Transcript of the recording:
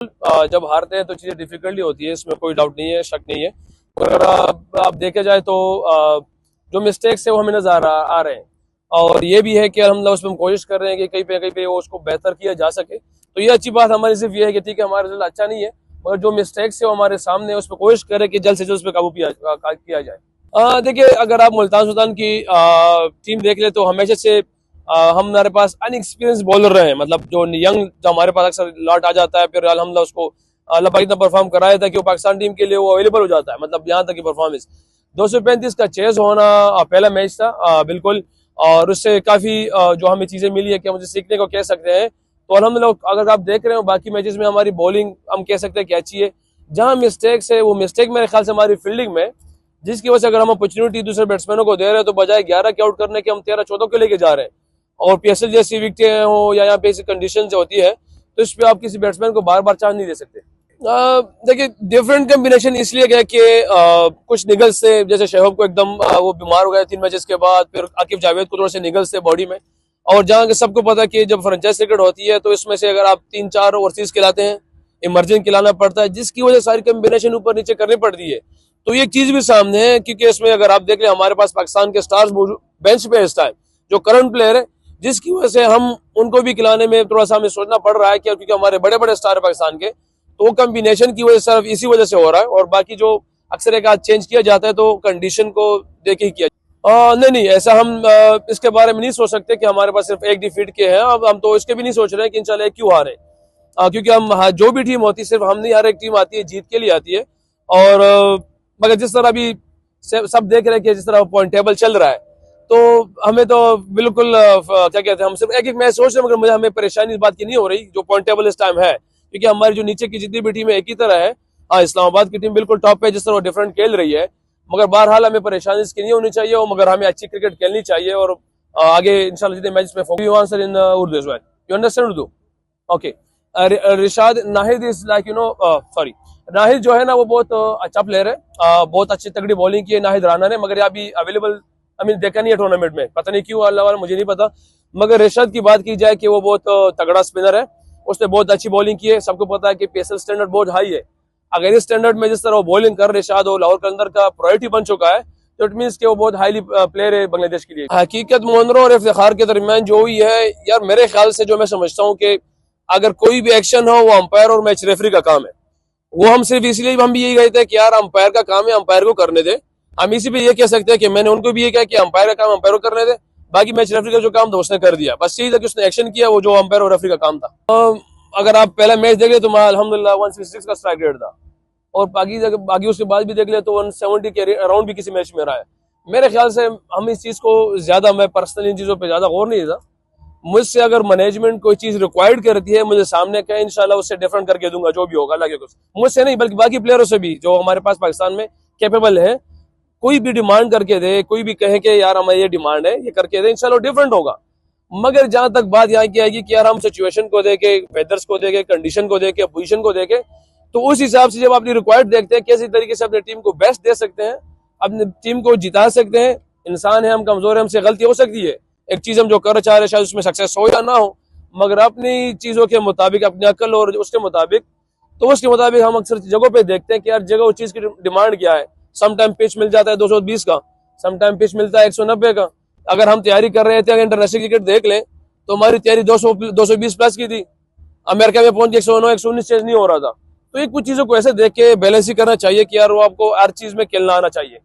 जब हारते हैं तो चीज़ें डिफिकल्टी होती है, इसमें कोई डाउट नहीं है, शक नहीं है। अगर आप देखे जाए तो जो मिस्टेक्स है वो हमें नजर आ रहे हैं, और ये भी है कि अल्हम्दुलिल्लाह उसमें हम कोशिश कर रहे हैं कि कहीं पे वो उसको बेहतर किया जा सके। तो ये अच्छी बात हमारी सिर्फ ये है कि ठीक है हमारा रिजल्ट अच्छा नहीं है, मगर जो मिस्टेक्स है वो हमारे सामने है, उस पर कोशिश करें कि जल्द से जल्द उस पर काबू किया जाए। देखिए, अगर आप मुल्तान सुल्तान की टीम देख ले तो हमेशा से हमारे पास अनएक्सपीरियंस बॉलर रहे हैं, मतलब जो यंग जो हमारे पास अक्सर लॉट आ जाता है, फिर अल्हम्दुलिल्लाह उसको अल्लाह पाक इतना परफॉर्म कराया था कि वो पाकिस्तान टीम के लिए वो अवेलेबल हो जाता है। मतलब यहाँ तक की परफॉर्मेंस 235 का चेज होना पहला मैच था बिल्कुल, और उससे काफी जो हमें चीजें मिली है कि मुझे सीखने को कह सकते हैं। तो अल्हम्दुलिल्लाह अगर आप देख रहे हो बाकी मैचेस में हमारी बॉलिंग हम कह सकते हैं कि अच्छी है। जहां मिस्टेक्स है वो मिस्टेक मेरे ख्याल से हमारी फील्डिंग में, जिसकी वजह से अगर हम अपॉर्चुनिटी दूसरे बैट्समैनों को दे रहे हैं तो बजाय 11 के आउट करने के हम 13-14 के लेके जा रहे हैं, और पीएसएल जैसी विकेटें हो या यहाँ पे ऐसी कंडीशन होती है तो इस पे आप किसी बैट्समैन को बार बार चांस नहीं दे सकते। देखिए, डिफरेंट कम्बिनेशन इसलिए गया कि कुछ निगल्स से, जैसे शहब को एकदम वो बीमार हो गए 3 मैचेस के बाद, फिर आकिब जावेद को थोड़े से निगल्स थे बॉडी में, और जहाँ के सबको पता है कि जब फ्रेंचाइज क्रिकेट होती है तो इसमें से अगर आप 3-4 ओवरसीज खिलाते हैं, इमरजेंसी खिलाना पड़ता है, जिसकी वजह सारी कम्बिनेशन ऊपर नीचे करनी पड़ती है। तो ये चीज भी सामने है, क्योंकि इसमें अगर आप देख ले हमारे पास पाकिस्तान के स्टार्स बेंच पे इस टाइम जो करंट प्लेयर है, जिसकी वजह से हम उनको भी खिलाने में थोड़ा सा हमें सोचना पड़ रहा है, क्योंकि हमारे बड़े बड़े स्टार है पाकिस्तान के, तो वो कम्बिनेशन की वजह से सिर्फ इसी वजह से हो रहा है। और बाकी जो अक्सर एक आध चेंज किया जाता है तो कंडीशन को देख ही किया नहीं, ऐसा हम इसके बारे में नहीं सोच सकते कि हमारे पास सिर्फ एक डिफीट के हैं। अब हम तो इसके भी नहीं सोच रहे हैं कि इंशाल्लाह क्यों हारे, क्योंकि हम जो भी टीम होती है सिर्फ हम नहीं, हर एक टीम आती है जीत के लिए आती है। और मगर जिस तरह अभी सब देख रहे हैं कि जिस तरह पॉइंट टेबल चल रहा है, तो हमें तो बिल्कुल क्या कहते हैं, हम सिर्फ एक एक मैच सोच रहे हैं, मगर हमें परेशानी इस बात की नहीं हो रही जो पॉइंट टेबल इस टाइम है, क्योंकि हमारी जो नीचे की जितनी भी टीम है एक ही तरह है। हाँ, इस्लामाबाद की टीम बिल्कुल टॉप पे, जिस तरह वो डिफरेंट खेल रही है, मगर बहरहाल हमें परेशानी इसकी नहीं होनी चाहिए, मगर हमें अच्छी क्रिकेट खेलनी चाहिए, और आगे इंशाल्लाह जितने मैच में focus. You answer in Urdu as well, you understand Urdu? Okay. Rishad Nahid is like sorry, Nahid जो है ना वो बहुत अच्छा प्लेयर है, बहुत अच्छी तगड़ी बॉलिंग की है नाहिद राना ने, मगर अभी अवेलेबल देखा नहीं है टूर्नामेंट में, पता नहीं क्यों, अल्लाह वाला मुझे नहीं पता। मगर रिशाद की बात की जाए कि वो बहुत तगड़ा स्पिनर है, उसने बहुत अच्छी बॉलिंग की है। सबको पता है कि पीएसएल स्टैंडर्ड बहुत हाई है, अगर इस स्टैंडर्ड में जिस तरह वो बॉलिंग कर रिशाद और लाहौर के अंदर का प्रायोरिटी बन चुका है, तो इट मीन्स कि वो बहुत हाईली प्लेयर है बांग्लादेश के लिए। हकीकत मुनरो और इफ्तिखार के दरमियान जो हुई है यार, मेरे ख्याल से जो मैं समझता हूँ कि अगर कोई भी एक्शन हो वो अंपायर और मैच रेफरी का काम है। वो हम सिर्फ इसलिए हम भी यही कहते हैं कि यार अंपायर का काम है, अंपायर को करने दे। हम इसी पे ये कह सकते हैं कि मैंने उनको भी ये कहा कि अंपायर का काम अंपायर को करने दे, बाकी मैच रेफरी का जो काम था उसने कर दिया, बस यही था कि उसने एक्शन किया, वो जो अंपायर और रेफरी का काम था। अगर आप पहला मैच देख ले तो अल्हम्दुलिल्लाह 166 का स्ट्राइक रेट था, और बाकी उसके बाद भी देख ले तो 170 के अराउंड भी किसी मैच में रहा है। मेरे ख्याल से हम इस चीज को ज्यादा, मैं पर्सनली इन चीजों पे ज्यादा गौर नहीं था। मुझसे अगर मैनेजमेंट कोई चीज रिक्वायर्ड करती है, मुझे सामने कहे, इंशाल्लाह उससे डिफरेंट करके दूंगा जो भी होगा, अल्लाह के कुछ मुझसे नहीं बल्कि बाकी प्लेयरों से भी जो हमारे पास पाकिस्तान में कैपेबल है। कोई भी डिमांड करके दे, कोई भी कहे कि यार हमारी ये डिमांड है, ये करके दे, इंशाल्लाह डिफरेंट होगा। मगर जहां तक बात यहाँ की आएगी कि यार हम सिचुएशन को देके, वेदर्स को देके, कंडीशन को देके, पोजीशन को देके, तो उस हिसाब से जब अपनी रिक्वायर्ड देखते हैं कैसे तरीके से अपनी टीम को बेस्ट दे सकते हैं, अपनी टीम को जिता सकते हैं। इंसान है, हम कमजोर है, हमसे गलती हो सकती है, एक चीज हम जो कर चाह रहे शायद उसमें सक्सेस हो या ना हो, मगर अपनी चीजों के मुताबिक, अपनी अकल और उसके मुताबिक, तो उसके मुताबिक हम अक्सर जगहों पे देखते हैं कि यार जगह उस चीज की डिमांड क्या है। समटाइम पिच मिल जाता है 220 का, समटाइम पिच मिलता है 190 का। अगर हम तैयारी कर रहे थे, अगर इंटरनेशनल क्रिकेट देख लें तो हमारी तैयारी 220 प्लस की थी, अमेरिका में पहुंच के 109 119 चेंज नहीं हो रहा था। तो ये कुछ चीजों को ऐसे देख के बैलेंस ही करना चाहिए कि यार वो आपको हर चीज में खेलना आना चाहिए।